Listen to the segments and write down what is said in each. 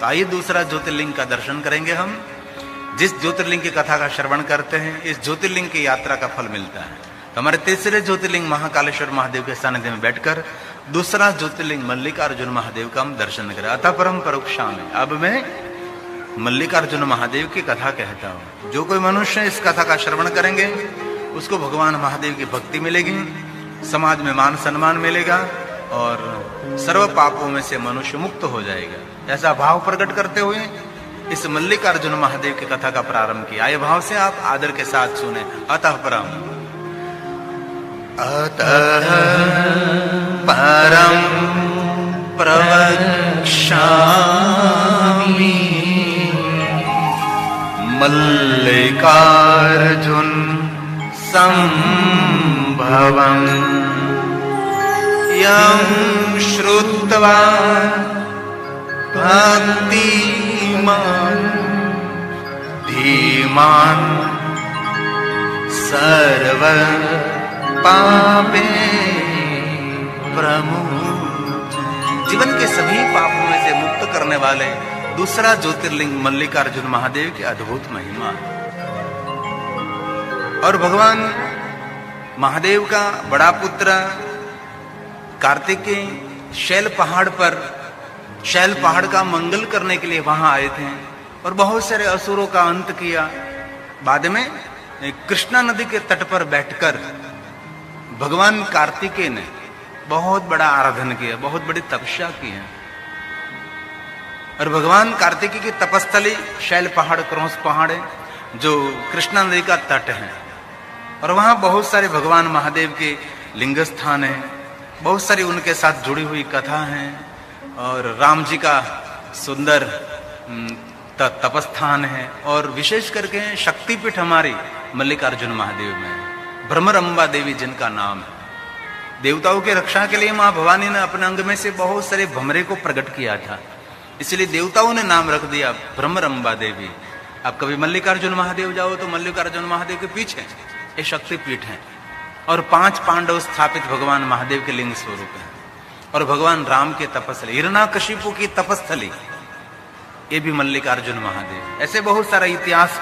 तो आइए दूसरा ज्योतिर्लिंग का दर्शन करेंगे हम। जिस ज्योतिर्लिंग की कथा का श्रवण करते हैं, इस ज्योतिर्लिंग की यात्रा का फल मिलता है। तो हमारे तीसरे ज्योतिर्लिंग महाकालेश्वर महादेव के सानिध्य में बैठकर दूसरा ज्योतिर्लिंग मल्लिकार्जुन महादेव का हम दर्शन करें। अतः परम परोक्षामि। अब मैं मल्लिकार्जुन महादेव की कथा कहता हूं। जो कोई मनुष्य इस कथा का श्रवण करेंगे उसको भगवान महादेव की भक्ति मिलेगी, समाज में मान सम्मान मिलेगा और सर्व पापों में से मनुष्य मुक्त हो जाएगा। ऐसा भाव प्रकट करते हुए इस मल्लिकार्जुन महादेव की कथा का प्रारंभ किया। आए भाव से आप आदर के साथ सुने। अतः परम प्रवक्ष्यामि मल्लिकार्जुन संभवं यं श्रुत्वा भक्तिमान् धीमान् सर्व पापे प्रमुच्यते। जीवन के सभी पापों में से मुक्त करने वाले दूसरा ज्योतिर्लिंग मल्लिकार्जुन महादेव की अद्भुत महिमा। और भगवान महादेव का बड़ा पुत्र कार्तिकेय शैल पहाड़ का मंगल करने के लिए वहां आए थे और बहुत सारे असुरों का अंत किया। बाद में कृष्णा नदी के तट पर बैठकर भगवान कार्तिकेय ने बहुत बड़ा आराधन किया, बहुत बड़ी तपस्या की है। और भगवान कार्तिकेय की तपस्थली शैल पहाड़, क्रौंस पहाड़ है जो कृष्णा नदी का तट है। और वहां बहुत सारे भगवान महादेव के लिंग स्थान है, बहुत सारी उनके साथ जुड़ी हुई कथा है और राम जी का सुंदर तपस्थान है। और विशेष करके शक्तिपीठ हमारी मल्लिकार्जुन महादेव में भ्रमरंबा देवी जिनका नाम है। देवताओं की रक्षा के लिए मां भवानी ने अपने अंग में से बहुत सारे भमरे को प्रकट किया था, इसलिए देवताओं ने नाम रख दिया भ्रमरंबा देवी। आप कभी मल्लिकार्जुन महादेव जाओ तो मल्लिकार्जुन महादेव के पीछे ये शक्तिपीठ है और 5 पांडव स्थापित भगवान महादेव के लिंग स्वरूप है। और भगवान राम के तपस्थली, हिरण्याकशिपु की तपस्थली, ये भी मल्लिकार्जुन महादेव। ऐसे बहुत सारा इतिहास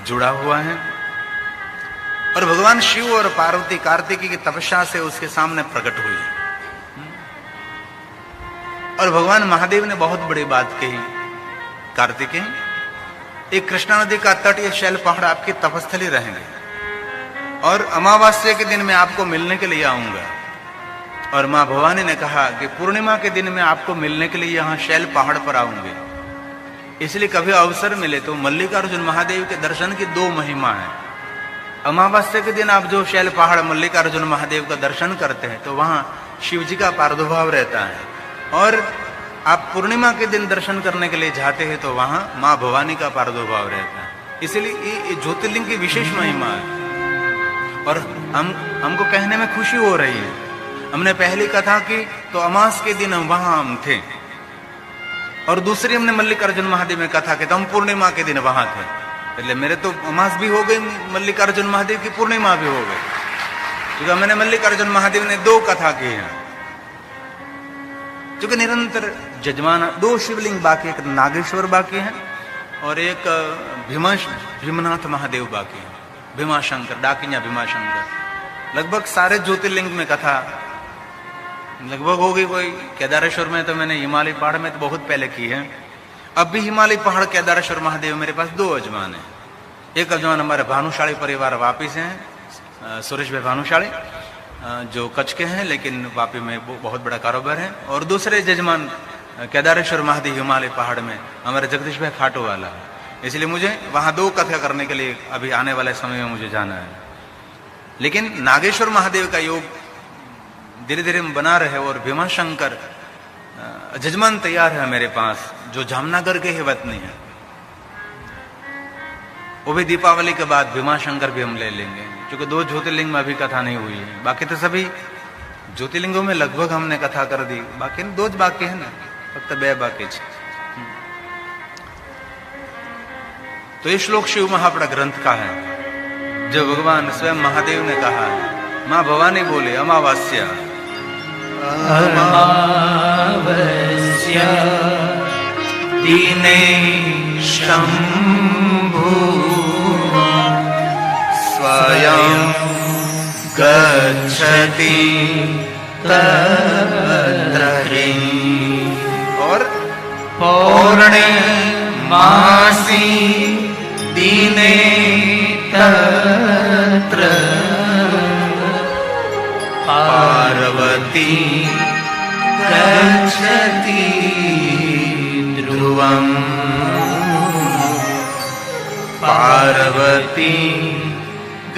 जुड़ा हुआ है। और भगवान शिव और पार्वती कार्तिकेय की तपस्या से उसके सामने प्रकट हुई। और भगवान महादेव ने बहुत बड़ी बात कही, कार्तिकेय एक कृष्णा नदी का तट, ये शैल पहाड़ आपकी तपस्थली रहेंगे और अमावस्या के दिन मैं आपको मिलने के लिए आऊंगा। और मां भवानी ने कहा कि पूर्णिमा के दिन में आपको मिलने के लिए यहाँ शैल पहाड़ पर आऊंगे। इसलिए कभी अवसर मिले तो मल्लिकार्जुन महादेव के दर्शन की 2 महिमा है। अमावस्या के दिन आप जो शैल पहाड़ मल्लिकार्जुन महादेव का दर्शन करते हैं तो वहां शिव जी का प्रादुर्भाव रहता है। और आप पूर्णिमा के दिन दर्शन करने के लिए जाते हैं तो वहां मां भवानी का प्रादुर्भाव रहता है। इसलिए ये ज्योतिर्लिंग की विशेष महिमा है। और हमको कहने में खुशी हो रही है। हमने पहली कथा की तो अमास के दिन वहां हम थे और दूसरी हमने मल्लिकार्जुन महादेव में कथा की तो हम पूर्णिमा के दिन वहां थे। इसलिए मेरे तो अमास भी हो गई, मल्लिकार्जुन महादेव की पूर्णिमा भी हो गई, क्योंकि मैंने मल्लिकार्जुन महादेव ने 2 कथा की है। क्योंकि निरंतर जजमान 2 शिवलिंग बाकी, एक नागेश्वर बाकी है और एक भीमनाथ महादेव बाकी है, भीमाशंकर, डाकिया भीमाशंकर। लगभग सारे ज्योतिर्लिंग में कथा लगभग हो गई। कोई केदारेश्वर में तो मैंने हिमालय पहाड़ में तो बहुत पहले की है। अब भी हिमालय पहाड़ केदारेश्वर महादेव मेरे पास 2 अजमान है। एक अजमान हमारे भानुशाली परिवार वापी से हैं, सुरेश भाई भानुशाली जो कच्छ के हैं लेकिन वापी में बहुत बड़ा कारोबार है। और दूसरे जजमान केदारेश्वर महादेव हिमालय पहाड़ में हमारे जगदीश भाई खाटू वाला है। इसलिए मुझे वहां 2 कथा करने के लिए अभी आने वाले समय में मुझे जाना है। लेकिन नागेश्वर महादेव का योग धीरे धीरे बना रहे और भीमाशंकर जजमान तैयार है मेरे पास, जो जामनगर के ही वतनी है। वो भी दीपावली के बाद भीमाशंकर भी हम ले लेंगे, क्योंकि 2 ज्योतिर्लिंग में अभी कथा नहीं हुई है। बाकी तो सभी ज्योतिर्लिंगों में लगभग हमने कथा कर दी, बाकी 2 बाकी है ना, फक्त 2 बाकी है। तो ये श्लोक शिव महापड़ा ग्रंथ का है, जो भगवान स्वयं महादेव ने कहा है। मां भवानी बोले अमावस्या दीने शंभु स्वयं गच्छति तत्र हि और पौर्णमासी दीने तत्र पार्वती गच्छति ध्रुवम् पार्वती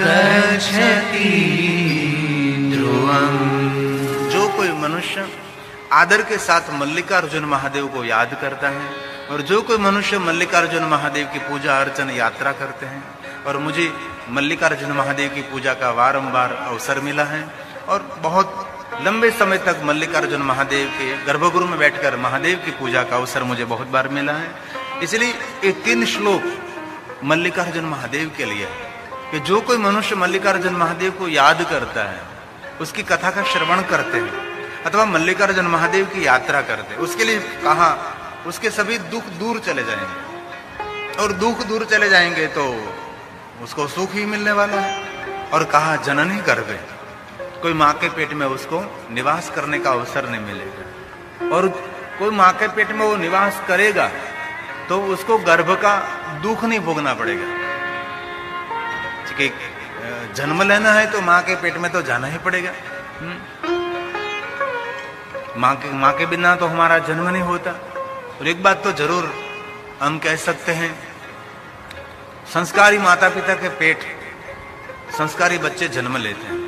गच्छति ध्रुवम्। जो कोई मनुष्य आदर के साथ मल्लिकार्जुन महादेव को याद करता है और जो कोई मनुष्य मल्लिकार्जुन महादेव की पूजा अर्चना यात्रा करते हैं, और मुझे मल्लिकार्जुन महादेव की पूजा का बारंबार अवसर मिला है और बहुत लंबे समय तक मल्लिकार्जुन महादेव के गर्भगृह में बैठकर महादेव की पूजा का अवसर मुझे बहुत बार मिला है। इसलिए ये 3 श्लोक मल्लिकार्जुन महादेव के लिए है कि जो कोई मनुष्य मल्लिकार्जुन महादेव को याद करता है, उसकी कथा का श्रवण करते हैं अथवा मल्लिकार्जुन महादेव की यात्रा करते हैं, उसके लिए कहा उसके सभी दुख दूर चले जाएंगे और दुख दूर चले जाएंगे तो उसको सुख ही मिलने वाला है। और कहा जननी गर्भे, कोई माँ के पेट में उसको निवास करने का अवसर नहीं मिलेगा, और कोई माँ के पेट में वो निवास करेगा तो उसको गर्भ का दुख नहीं भोगना पड़ेगा। ठीक, जन्म लेना है तो माँ के पेट में तो जाना ही पड़ेगा। माँ के बिना तो हमारा जन्म नहीं होता। और एक बात तो जरूर हम कह सकते हैं, संस्कारी माता पिता के पेट संस्कारी बच्चे जन्म लेते हैं।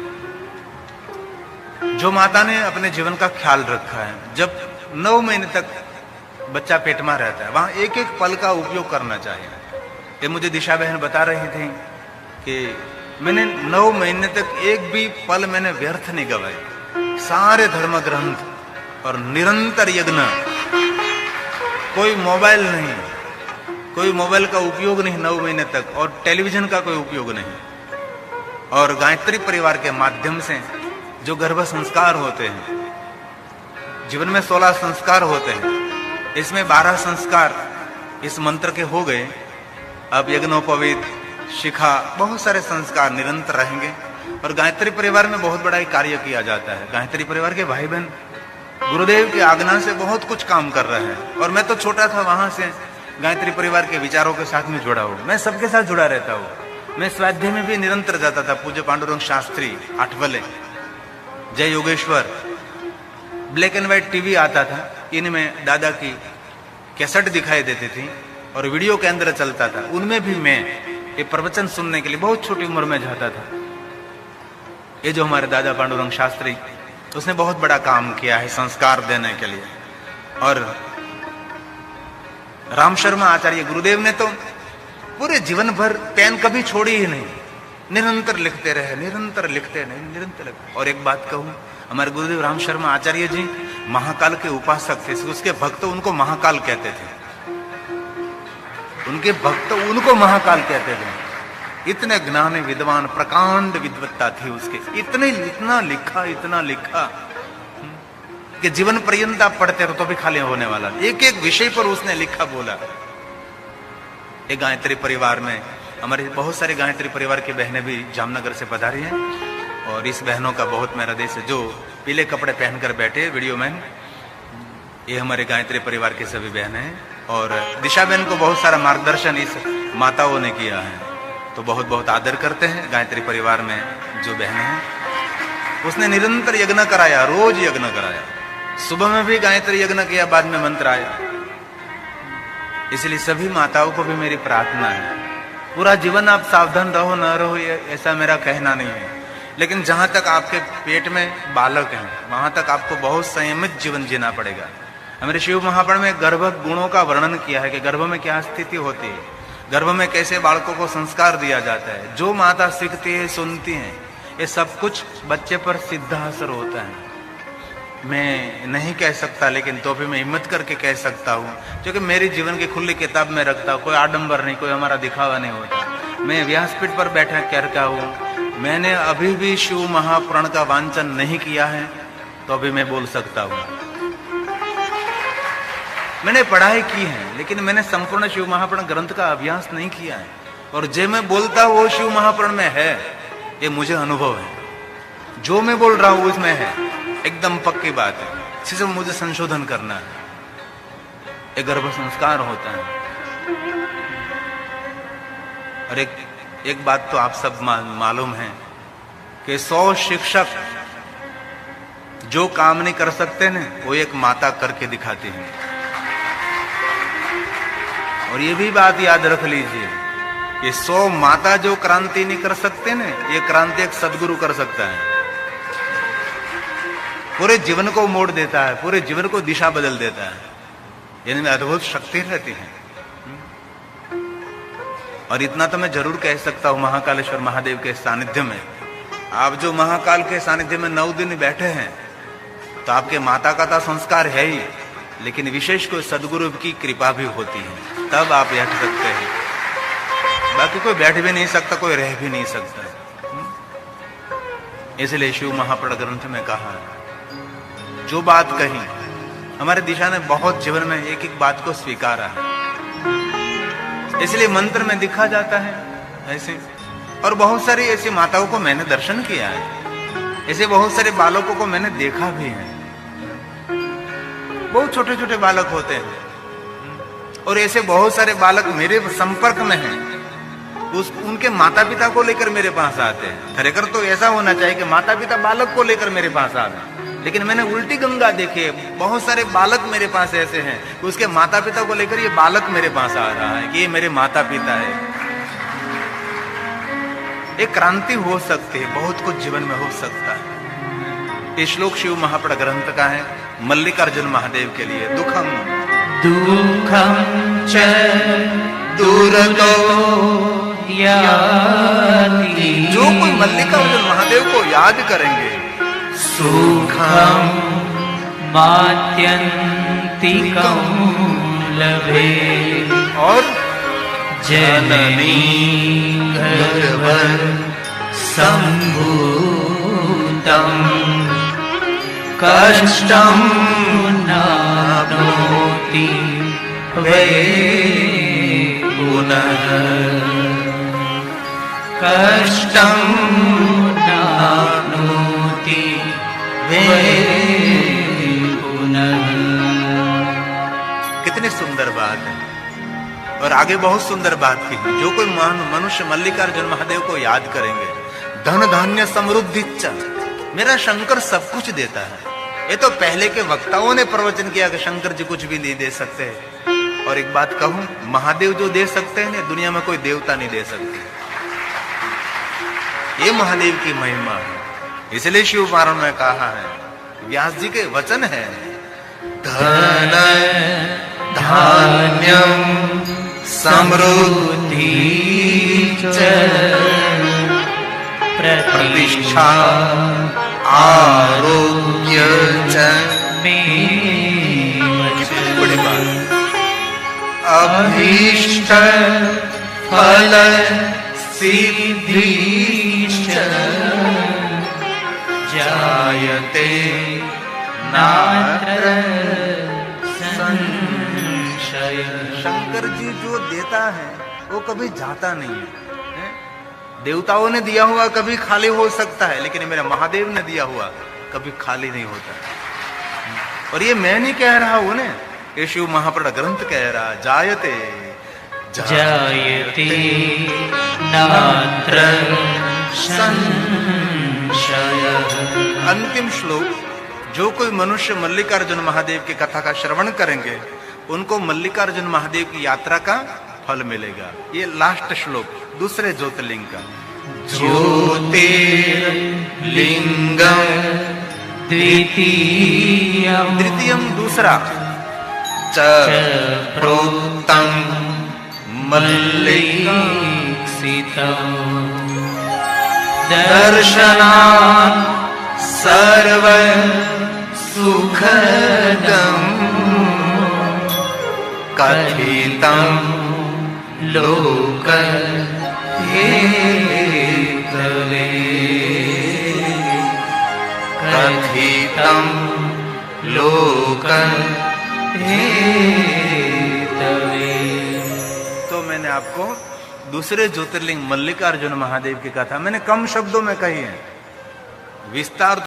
जो माता ने अपने जीवन का ख्याल रखा है, जब 9 महीने तक बच्चा पेट में रहता है, वहां एक एक पल का उपयोग करना चाहिए। ये मुझे दिशा बहन बता रही थी कि मैंने 9 महीने तक एक भी पल मैंने व्यर्थ नहीं गवाए। सारे धर्म ग्रंथ और निरंतर यज्ञ, कोई मोबाइल नहीं, कोई मोबाइल का उपयोग नहीं 9 महीने तक, और टेलीविजन का कोई उपयोग नहीं। और गायत्री परिवार के माध्यम से जो गर्भ संस्कार होते हैं, जीवन में 16 संस्कार होते हैं, इसमें 12 संस्कार इस मंत्र के हो गए। अब यज्ञोपवीत, शिखा, बहुत सारे संस्कार निरंतर रहेंगे। और गायत्री परिवार में बहुत बड़ा कार्य किया जाता है। गायत्री परिवार के भाई बहन गुरुदेव की आज्ञा से बहुत कुछ काम कर रहे हैं। और मैं तो छोटा था, वहां से गायत्री परिवार के विचारों के साथ में जुड़ा हूं। मैं सबके साथ जुड़ा रहता हूं। मैं स्वाध्याय में भी निरंतर जाता था। पूज्य पांडुरंग शास्त्री आठवले, जय Yogeshwar, black and white TV आता था, इनमें दादा की कैसेट दिखाई देती थी और वीडियो के अंदर चलता था। उनमें भी मैं ये प्रवचन सुनने के लिए बहुत छोटी उम्र में जाता था। ये जो हमारे दादा पांडुरंग शास्त्री, उसने बहुत बड़ा काम किया है संस्कार देने के लिए। और राम शर्मा आचार्य गुरुदेव ने तो पूरे जीवन भर पेन कभी छोड़ी ही नहीं, निरंतर लिखते रहे, निरंतर लिखते नहीं, निरंतर लिखते। और एक बात कहूं, हमारे गुरुदेव राम शर्मा आचार्य जी महाकाल के उपासक थे। उसके भक्त उनको महाकाल कहते थे, उनके भक्त उनको महाकाल कहते थे। इतने ज्ञानी विद्वान, प्रकांड विद्वत्ता थी उसके। इतना लिखा कि जीवन पर्यंत आप पढ़ते रहो तो भी खाली होने वाला। एक एक विषय पर उसने लिखा बोला। एक गायत्री परिवार में हमारे बहुत सारे गायत्री परिवार की बहनें भी जामनगर से पधारी हैं। और इस बहनों का बहुत मेरा देश है, जो पीले कपड़े पहनकर बैठे वीडियो मैन, ये हमारे गायत्री परिवार की सभी बहनें हैं। और दिशा बहन को बहुत सारा मार्गदर्शन इस माताओं ने किया है, तो बहुत बहुत आदर करते हैं। गायत्री परिवार में जो बहनें हैं, उसने निरंतर यज्ञ कराया, रोज यज्ञ कराया। सुबह में भी गायत्री यज्ञ किया, बाद में मंत्र आया। इसलिए सभी माताओं को भी मेरी प्रार्थना है, पूरा जीवन आप सावधान रहो न रहो ऐसा मेरा कहना नहीं है, लेकिन जहां तक आपके पेट में बालक हैं वहां तक आपको बहुत संयमित जीवन जीना पड़ेगा। हमारे शिव महापुराण में गर्भ गुणों का वर्णन किया है कि गर्भ में क्या स्थिति होती है, गर्भ में कैसे बालकों को संस्कार दिया जाता है। जो माता सीखती है, सुनती है, ये सब कुछ बच्चे पर सीधा असर होता है। मैं नहीं कह सकता, लेकिन तो भी मैं हिम्मत करके कह सकता हूँ, क्योंकि मेरी जीवन की खुली किताब में रखता हूँ। कोई आडंबर नहीं, कोई हमारा दिखावा नहीं होता। मैं व्यासपीठ पर बैठा करता हूँ। मैंने अभी भी शिव महापुराण का वांचन नहीं किया है, तो अभी मैं बोल सकता हूँ। मैंने पढ़ाई की है, लेकिन मैंने संपूर्ण शिव महापुराण ग्रंथ का अभ्यास नहीं किया है। और जो मैं बोलता हूं वो शिव महापुराण में है, ये मुझे अनुभव है। जो मैं बोल रहा हूं उसमें है, एकदम पक्की बात है। सिर्फ मुझे संशोधन करना है, एक गर्भ संस्कार होता है। और एक बात तो आप सब मालूम है कि 100 शिक्षक जो काम नहीं कर सकते ना, वो एक माता करके दिखाती है। और ये भी बात याद रख लीजिए कि 100 माता जो क्रांति नहीं कर सकते ना, ये क्रांति एक सदगुरु कर सकता है। पूरे जीवन को मोड़ देता है, पूरे जीवन को दिशा बदल देता है। इनमें अद्भुत शक्ति रहती है। और इतना तो मैं जरूर कह सकता हूं, महाकालेश्वर महादेव के सानिध्य में, आप जो महाकाल के सानिध्य में 9 दिन बैठे हैं, तो आपके माता का तो संस्कार है ही, लेकिन विशेष कोई सदगुरु की कृपा भी होती है, तब आप बैठ सकते हैं। बाकी कोई बैठ भी नहीं सकता, कोई रह भी नहीं सकता। इसलिए शिव महापुराण ग्रंथ में कहा, जो बात कही हमारे दिशा ने बहुत जीवन में एक एक बात को स्वीकारा है। इसलिए मंत्र में दिखा जाता है ऐसे। और बहुत सारी ऐसी माताओं को मैंने दर्शन किया है, ऐसे बहुत सारे बालकों को मैंने देखा भी है। बहुत छोटे छोटे बालक होते हैं, और ऐसे बहुत सारे बालक मेरे संपर्क में हैं। उनके माता पिता को लेकर मेरे पास आते हैं। खरेखर तो ऐसा होना चाहिए कि माता पिता बालक को लेकर मेरे पास आ गए, लेकिन मैंने उल्टी गंगा देखी है। बहुत सारे बालक मेरे पास ऐसे हैं, उसके माता पिता को लेकर ये बालक मेरे पास आ रहा है कि ये मेरे माता पिता है। एक क्रांति हो सकती है, बहुत कुछ जीवन में हो सकता है। ये श्लोक शिव महापुराण ग्रंथ का है, मल्लिकार्जुन महादेव के लिए। दुखम च दूरतो याति। जो कोई मल्लिकार्जुन महादेव को याद करेंगे, सुखम मात्यंतिकं लभे। और जननी गर्भ संभूतं कष्टं नाप्नोति वै पुनः। कष्टं नाप्नोति पुनः। कितनी सुंदर बात है। और आगे बहुत सुंदर बात की, जो कोई मनुष्य मल्लिकार्जुन महादेव को याद करेंगे, धन धान्य समृद्धि, मेरा शंकर सब कुछ देता है। ये तो पहले के वक्ताओं ने प्रवचन किया कि शंकर जी कुछ भी नहीं दे सकते। और एक बात कहूं, महादेव जो दे सकते हैं ना, दुनिया में कोई देवता नहीं दे सकते। ये महादेव की महिमा है। इसलिए शिव पुराण में कहा है, व्यास जी के वचन है, धन धान्यम समृद्धि च प्रतिष्ठा आरोग्य च। कितनी बड़ी बात। अभीष्ट फल सिद्धि जायते नात्र संशय। शंकर जी जो देता है वो कभी जाता नहीं है। देवताओं ने दिया हुआ कभी खाली हो सकता है, लेकिन मेरे महादेव ने दिया हुआ कभी खाली नहीं होता। और ये मैं नहीं कह रहा हूं ना, ये शिव महापुराण ग्रंथ कह रहा, जायते जायते नात्र संशय। अंतिम श्लोक, जो कोई मनुष्य मल्लिकार्जुन महादेव की कथा का श्रवण करेंगे, उनको मल्लिकार्जुन महादेव की यात्रा का फल मिलेगा। ये लास्ट श्लोक दूसरे ज्योतिर्लिंग का। ज्योतिर्लिंगम द्वितीयम दूसरा, च प्रोक्तम मल्लिकार्जुन दर्शनात् सर्व सुखदम कथितं लोक हेतवे। कथितं लोक हेतवे। तो मैंने आपको दूसरे ज्योतिर्लिंग मल्लिकार्जुन महादेव की कथा मैंने कम शब्दों में कही है, विस्तार